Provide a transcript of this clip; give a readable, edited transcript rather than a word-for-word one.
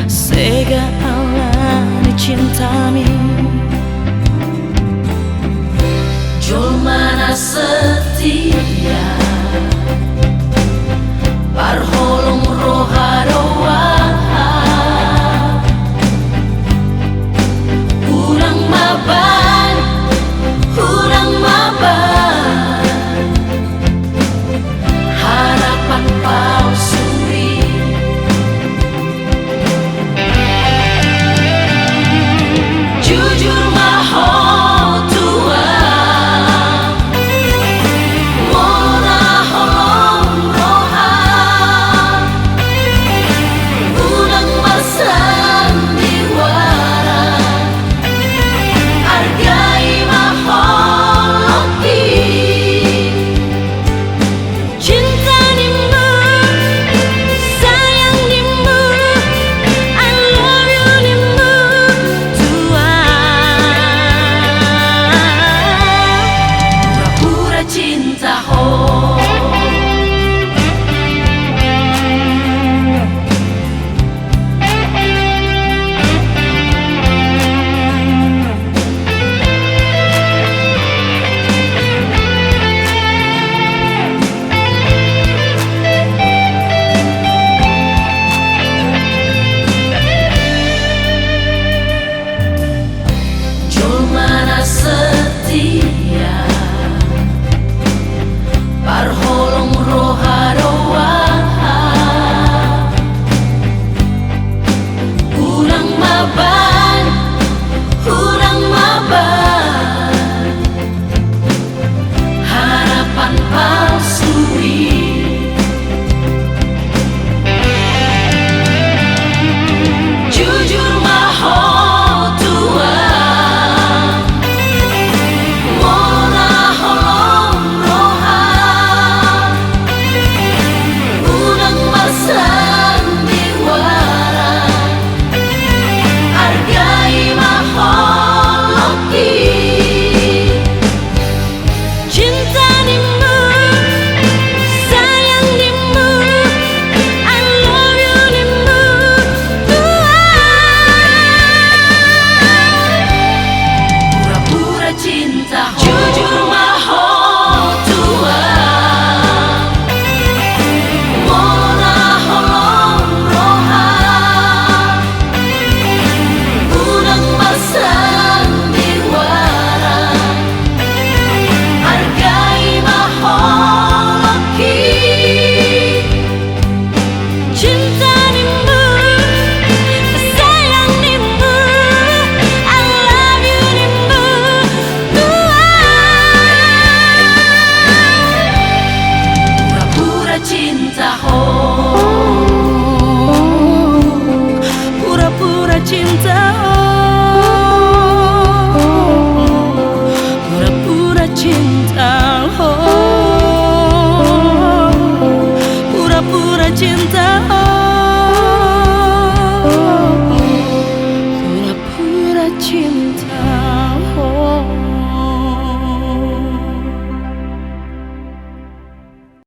Sega alani cintami Jol mana setia Parholong roharoa Urang maban Harapan palsui Jujur maho tua Mona holong roha Unang marsan diwara Argai maho loki Cinta nimbu, sayang nimbu I love you nimbu tua Pura-pura cinta ho Jol mana setia Parholong roharoa Urang maban Harapan palsui Jujur maho tua Mona holong roha Unang marsan diwara Argai maho loki Cinta nimbu, sayang nimbu I love you nimbu tua Pura-pura cinta Jujur maho tua Mona holong roha Unang marsan diwara Argai maho loki Cinta nimbu, sayang nimbu I love you nimbu tua Pura-pura cinta ho Pura-pura cinta ho Pura-pura cinta ho Pura-pura cinta ho Pura-pura cinta